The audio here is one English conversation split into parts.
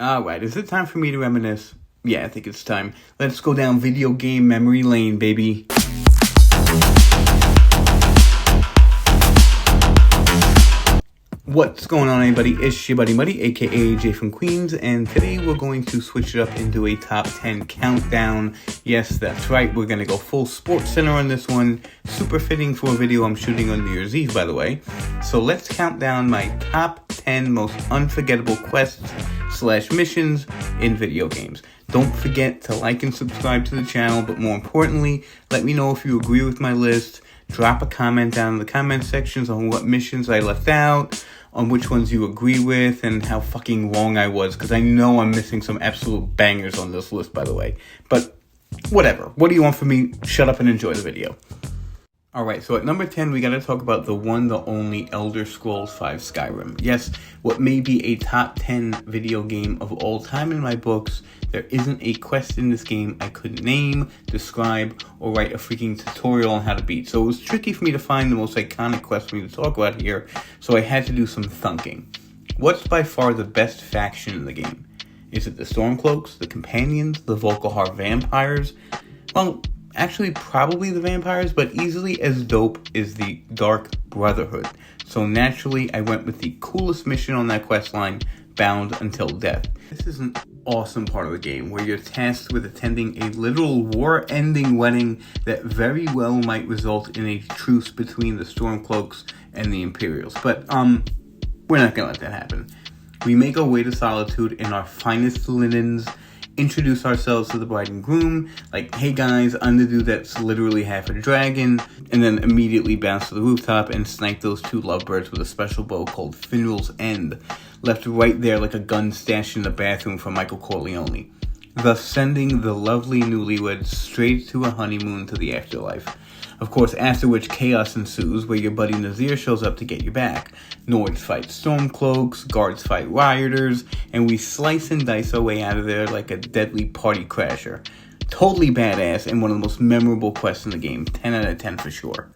Alright, is it time for me to reminisce? Yeah, I think it's time. Let's go down video game memory lane, baby. What's going on, everybody? It's your buddy Muddy, aka Jay from Queens, and today we're going to switch it up into a top 10 countdown. Yes, that's right, we're gonna go full Sports Center on this one. Super fitting for a video I'm shooting on New Year's Eve, by the way. So let's count down my top 10 most unforgettable quests/missions in video games. Don't forget to like and subscribe to the channel, but more importantly, let me know if you agree with my list. Drop a comment down in the comment sections on what missions I left out, on which ones you agree with, and how fucking wrong I was, because I know I'm missing some absolute bangers on this list, by the way. But whatever. What do you want from me? Shut up and enjoy the video. Alright, so at number 10, we gotta talk about the one, the only Elder Scrolls V Skyrim. Yes, what may be a top 10 video game of all time in my books, there isn't a quest in this game I could name, describe, or write a freaking tutorial on how to beat. So it was tricky for me to find the most iconic quest for me to talk about here, so I had to do some thunking. What's by far the best faction in the game? Is it the Stormcloaks, the Companions, the Volkihar Vampires? Well, actually, probably the vampires, but easily as dope is the Dark Brotherhood. So naturally, I went with the coolest mission on that questline, Bound Until Death. This is an awesome part of the game, where you're tasked with attending a literal war-ending wedding that very well might result in a truce between the Stormcloaks and the Imperials. But, we're not gonna let that happen. We make our way to Solitude in our finest linens, introduce ourselves to the bride and groom, like, hey guys, I'm the dude that's literally half a dragon, and then immediately bounce to the rooftop and snipe those two lovebirds with a special bow called Finral's End, left right there like a gun stashed in the bathroom from Michael Corleone, thus sending the lovely newlyweds straight to a honeymoon to the afterlife. Of course, after which chaos ensues, where your buddy Nazir shows up to get you back. Nords fight Stormcloaks, guards fight rioters, and we slice and dice our way out of there like a deadly party crasher. Totally badass and one of the most memorable quests in the game. 10 out of 10 for sure.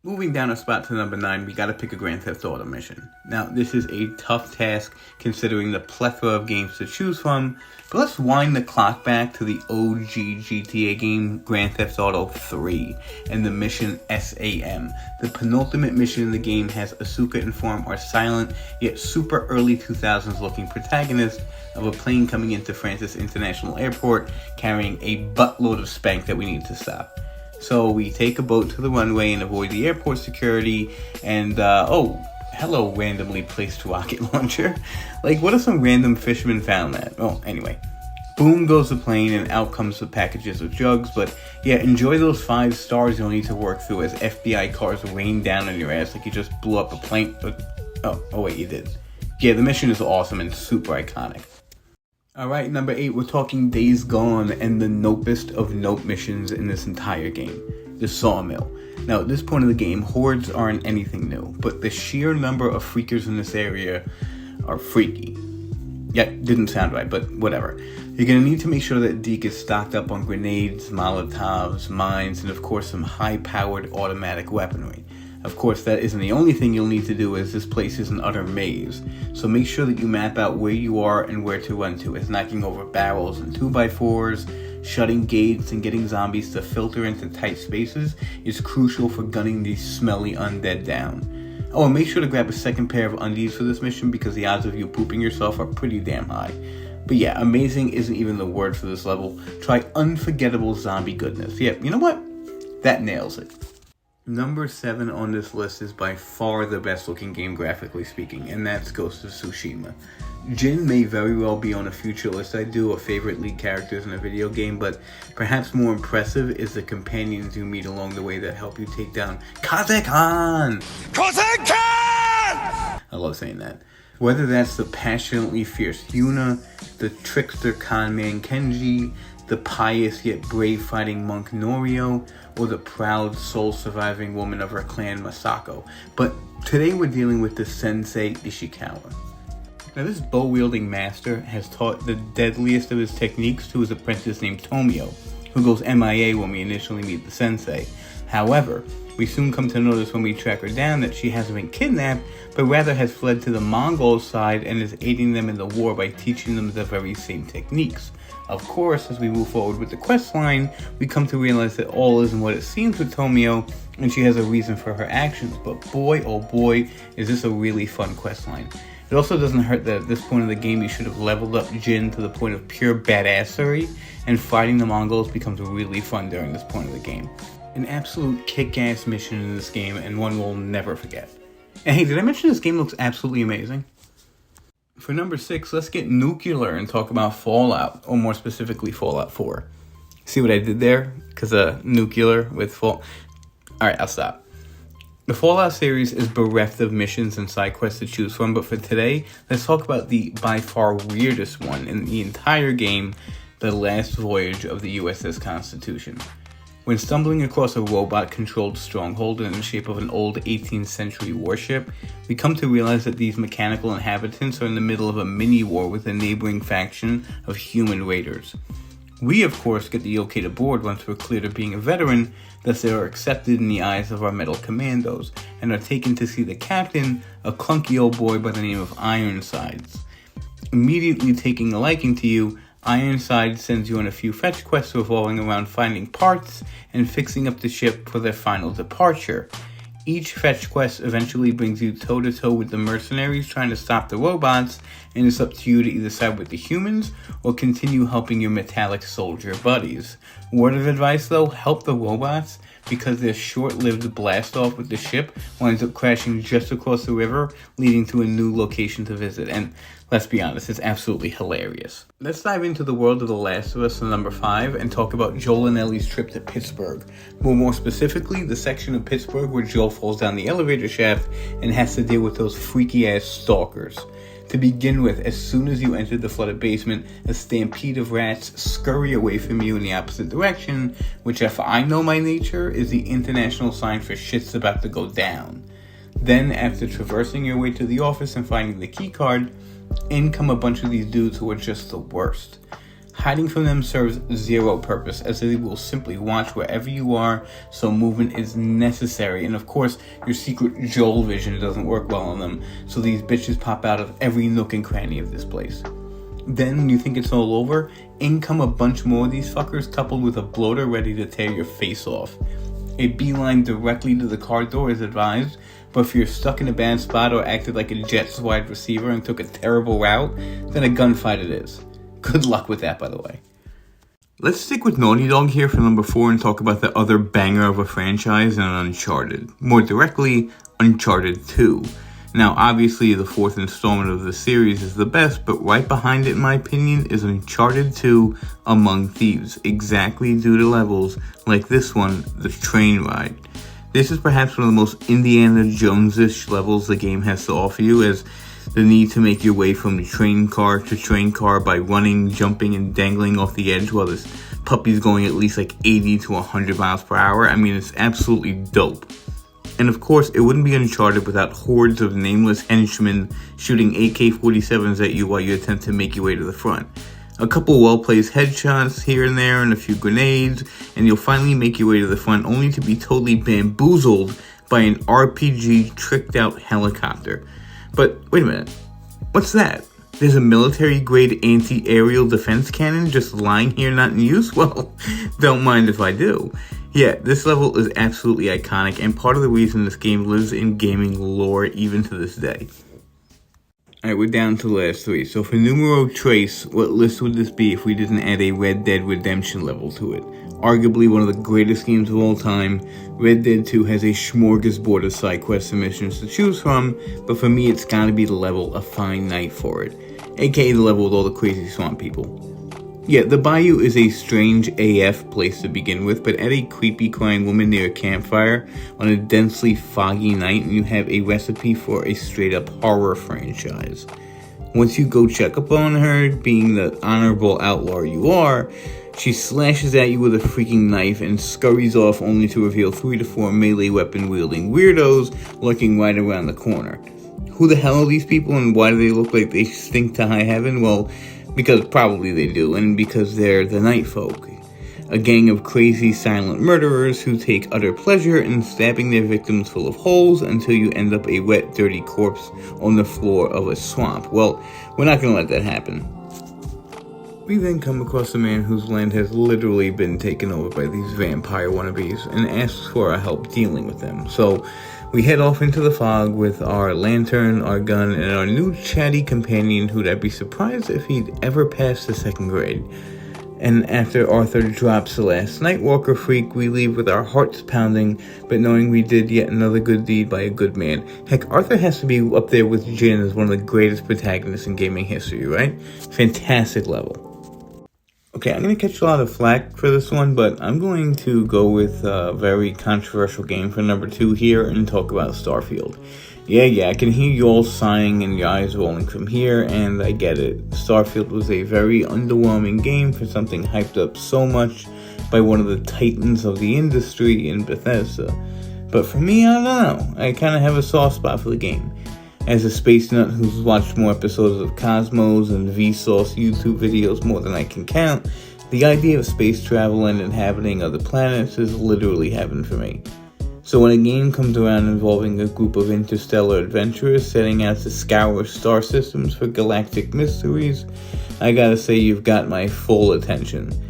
Moving down a spot to number 9, we gotta pick a Grand Theft Auto mission. Now, this is a tough task considering the plethora of games to choose from, but let's wind the clock back to the OG GTA game, Grand Theft Auto 3, and the mission SAM. The penultimate mission in the game has Asuka inform our silent, yet super early 2000s looking protagonist of a plane coming into Francis International Airport carrying a buttload of spank that we need to stop. So we take a boat to the runway and avoid the airport security, and oh, hello randomly placed rocket launcher. Like, what if some random fisherman found that? Oh, anyway. Boom goes the plane and out comes the packages of drugs, but yeah, enjoy those 5 stars you'll need to work through as FBI cars rain down on your ass like you just blew up a plane, but oh wait, you did. Yeah, the mission is awesome and super iconic. Alright, number 8, we're talking Days Gone and the nopest of nope missions in this entire game, the sawmill. Now, at this point of the game, hordes aren't anything new, but the sheer number of freakers in this area are freaky. Yeah, didn't sound right, but whatever. You're gonna need to make sure that Deke is stocked up on grenades, molotovs, mines, and of course some high-powered automatic weaponry. Of course, that isn't the only thing you'll need to do, as this place is an utter maze. So make sure that you map out where you are and where to run to, as knocking over barrels and 2x4s, shutting gates, and getting zombies to filter into tight spaces is crucial for gunning these smelly undead down. Oh, and make sure to grab a second pair of undies for this mission, because the odds of you pooping yourself are pretty damn high. But yeah, amazing isn't even the word for this level. Try unforgettable zombie goodness. Yeah, you know what? That nails it. Number 7 on this list is by far the best looking game graphically speaking, and that's Ghost of Tsushima. Jin may very well be on a future list I do of favorite lead characters in a video game, but perhaps more impressive is the companions you meet along the way that help you take down Kazekhan! Kazekhan! I love saying that. Whether that's the passionately fierce Yuna, the trickster conman Kenji, the pious yet brave fighting monk Norio, or the proud soul-surviving woman of her clan Masako. But today we're dealing with the sensei Ishikawa. Now, this bow-wielding master has taught the deadliest of his techniques to his apprentice named Tomio, who goes MIA when we initially meet the sensei. However, we soon come to notice when we track her down that she hasn't been kidnapped, but rather has fled to the Mongol side and is aiding them in the war by teaching them the very same techniques. Of course, as we move forward with the quest line, we come to realize that all isn't what it seems with Tomio, and she has a reason for her actions, but boy oh boy is this a really fun quest line. It also doesn't hurt that at this point in the game you should have leveled up Jin to the point of pure badassery, and fighting the Mongols becomes really fun during this point of the game. An absolute kick-ass mission in this game, and one we'll never forget. And hey, did I mention this game looks absolutely amazing? For number 6, let's get nuclear and talk about Fallout, or more specifically Fallout 4. See what I did there? Because nuclear with Fallout. Alright, I'll stop. The Fallout series is bereft of missions and side quests to choose from, but for today, let's talk about the by far weirdest one in the entire game, the last voyage of the USS Constitution. When stumbling across a robot-controlled stronghold in the shape of an old 18th century warship, we come to realize that these mechanical inhabitants are in the middle of a mini-war with a neighboring faction of human raiders. We, of course, get the okay to board once we're cleared of being a veteran, thus they are accepted in the eyes of our metal commandos, and are taken to see the captain, a clunky old boy by the name of Ironsides. Immediately taking a liking to you, Ironside sends you on a few fetch quests revolving around finding parts and fixing up the ship for their final departure. Each fetch quest eventually brings you toe-to-toe with the mercenaries trying to stop the robots, and it's up to you to either side with the humans or continue helping your metallic soldier buddies. Word of advice though, help the robots, because their short-lived blast-off with the ship winds up crashing just across the river, leading to a new location to visit, and let's be honest, it's absolutely hilarious. Let's dive into the world of The Last of Us in number 5 and talk about Joel and Ellie's trip to Pittsburgh. More specifically, the section of Pittsburgh where Joel falls down the elevator shaft and has to deal with those freaky-ass stalkers. To begin with, as soon as you enter the flooded basement, a stampede of rats scurry away from you in the opposite direction, which, if I know my nature, is the international sign for shit's about to go down. Then, after traversing your way to the office and finding the keycard, in come a bunch of these dudes who are just the worst. Hiding from them serves zero purpose, as they will simply watch wherever you are, so movement is necessary, and of course, your secret Joel vision doesn't work well on them, so these bitches pop out of every nook and cranny of this place. Then, when you think it's all over, in come a bunch more of these fuckers coupled with a bloater ready to tear your face off. A beeline directly to the car door is advised, but if you're stuck in a bad spot or acted like a Jets wide receiver and took a terrible route, then a gunfight it is. Good luck with that, by the way. Let's stick with Naughty Dog here for number 4 and talk about the other banger of a franchise in Uncharted. More directly, Uncharted 2. Now, obviously, the 4th installment of the series is the best, but right behind it, in my opinion, is Uncharted 2 Among Thieves, exactly due to levels like this one, the train ride. This is perhaps one of the most Indiana Jones-ish levels the game has to offer you, as the need to make your way from train car to train car by running, jumping, and dangling off the edge while this puppy's going at least like 80 to 100 miles per hour. I mean, it's absolutely dope. And of course, it wouldn't be Uncharted without hordes of nameless henchmen shooting AK-47s at you while you attempt to make your way to the front. A couple well-placed headshots here and there and a few grenades, and you'll finally make your way to the front only to be totally bamboozled by an RPG tricked-out helicopter. But wait a minute, what's that? There's a military-grade anti-aerial defense cannon just lying here not in use? Well, don't mind if I do. Yeah, this level is absolutely iconic and part of the reason this game lives in gaming lore even to this day. Alright, we're down to the last 3. So for numero tres, what list would this be if we didn't add a Red Dead Redemption level to it? Arguably one of the greatest games of all time, Red Dead 2 has a smorgasbord of side quests and missions to choose from, but for me it's gotta be the level A Fine Night for it, aka the level with all the crazy swamp people. Yeah, the bayou is a strange AF place to begin with, but add a creepy crying woman near a campfire on a densely foggy night and you have a recipe for a straight up horror franchise. Once you go check up on her, being the honorable outlaw you are, she slashes at you with a freaking knife and scurries off only to reveal 3 to 4 melee weapon wielding weirdos lurking right around the corner. Who the hell are these people and why do they look like they stink to high heaven? Well, because probably they do, and because they're the night folk. A gang of crazy silent murderers who take utter pleasure in stabbing their victims full of holes until you end up a wet, dirty corpse on the floor of a swamp. Well, we're not going to let that happen. We then come across a man whose land has literally been taken over by these vampire wannabes and asks for our help dealing with them. So we head off into the fog with our lantern, our gun, and our new chatty companion who'd I'd be surprised if he'd ever passed the 2nd grade. And after Arthur drops the last Nightwalker freak, we leave with our hearts pounding, but knowing we did yet another good deed by a good man. Heck, Arthur has to be up there with Jin as one of the greatest protagonists in gaming history, right? Fantastic level. Okay, I'm going to catch a lot of flack for this one, but I'm going to go with a very controversial game for number 2 here and talk about Starfield. Yeah, I can hear you all sighing and your eyes rolling from here, and I get it. Starfield was a very underwhelming game for something hyped up so much by one of the titans of the industry in Bethesda. But for me, I don't know. I kind of have a soft spot for the game. As a space nut who's watched more episodes of Cosmos and Vsauce YouTube videos more than I can count, the idea of space travel and inhabiting other planets is literally heaven for me. So when a game comes around involving a group of interstellar adventurers setting out to scour star systems for galactic mysteries, I gotta say you've got my full attention.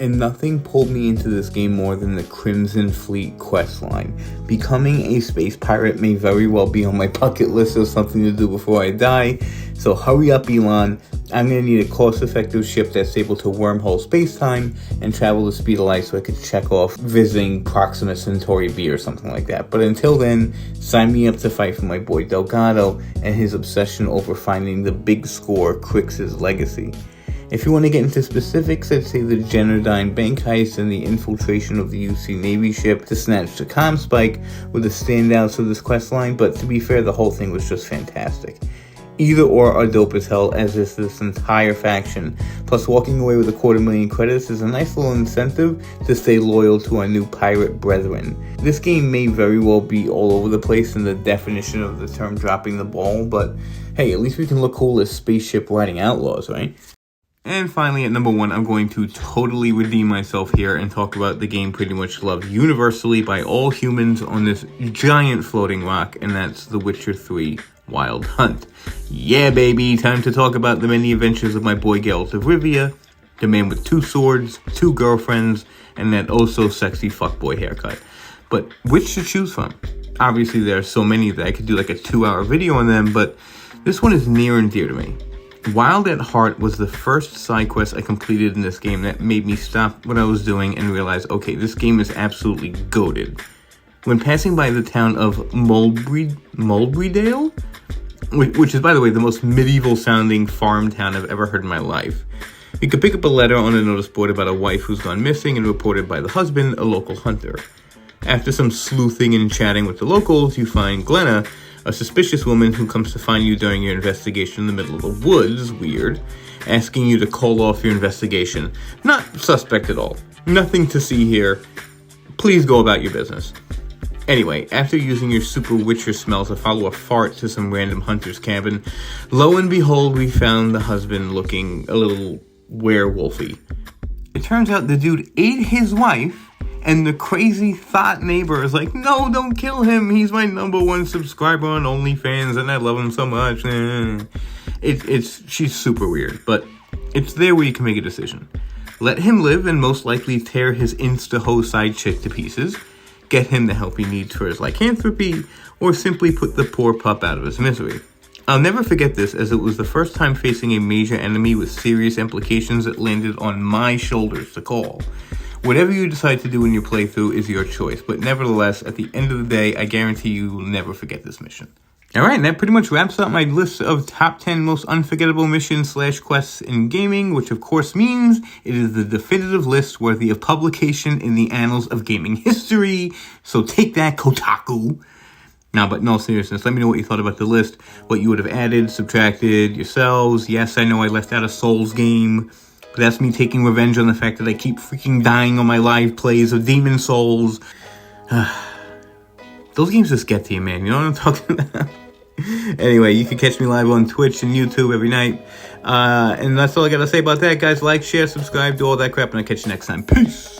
And nothing pulled me into this game more than the Crimson Fleet questline. Becoming a space pirate may very well be on my bucket list of something to do before I die, so hurry up, Elon. I'm going to need a cost-effective ship that's able to wormhole space-time and travel the speed of light so I could check off visiting Proxima Centauri B or something like that. But until then, sign me up to fight for my boy Delgado and his obsession over finding the big score, Crix's legacy. If you want to get into specifics, I'd say the Genodyne bank heist and the infiltration of the UC Navy ship to snatch the comm spike were the standouts of this questline, but to be fair, the whole thing was just fantastic. Either or are dope as hell, as is this entire faction. Plus, walking away with 250,000 credits is a nice little incentive to stay loyal to our new pirate brethren. This game may very well be all over the place in the definition of the term dropping the ball, but hey, at least we can look cool as spaceship riding outlaws, right? And finally, at number 1, I'm going to totally redeem myself here and talk about the game pretty much loved universally by all humans on this giant floating rock, and that's The Witcher 3 Wild Hunt. Yeah, baby, time to talk about the many adventures of my boy Geralt of Rivia, the man with 2 swords, 2 girlfriends, and that oh-so-sexy fuckboy haircut. But which to choose from? Obviously, there are so many that I could do like a 2-hour video on them, but this one is near and dear to me. Wild at Heart was the first side quest I completed in this game that made me stop what I was doing and realize, okay, this game is absolutely goated. When passing by the town of Mulbrydale, which is, by the way, the most medieval-sounding farm town I've ever heard in my life, you could pick up a letter on a notice board about a wife who's gone missing and reported by the husband, a local hunter. After some sleuthing and chatting with the locals, you find Glenna, a suspicious woman who comes to find you during your investigation in the middle of the woods, weird, asking you to call off your investigation. Not suspect at all. Nothing to see here. Please go about your business. Anyway, after using your super witcher smell to follow a fart to some random hunter's cabin, lo and behold, we found the husband looking a little werewolfy. It turns out the dude ate his wife, and the crazy thought neighbor is like, no, don't kill him. He's my number 1 subscriber on OnlyFans, and I love him so much. She's super weird, but it's there where you can make a decision. Let him live and most likely tear his insta-ho side chick to pieces, get him the help he needs for his lycanthropy, or simply put the poor pup out of his misery. I'll never forget this, as it was the first time facing a major enemy with serious implications that landed on my shoulders to call. Whatever you decide to do in your playthrough is your choice, but nevertheless, at the end of the day, I guarantee you will never forget this mission. Alright, and that pretty much wraps up my list of top 10 most unforgettable missions/quests in gaming, which of course means it is the definitive list worthy of publication in the annals of gaming history, so take that, Kotaku! Now, but in all seriousness, let me know what you thought about the list, what you would have added, subtracted, yourselves. Yes, I know I left out a Souls game, but that's me taking revenge on the fact that I keep freaking dying on my live plays of Demon Souls. Those games just get to you, man. You know what I'm talking about? Anyway, you can catch me live on Twitch and YouTube every night. And that's all I gotta say about that, guys. Like, share, subscribe, do all that crap, and I'll catch you next time. Peace!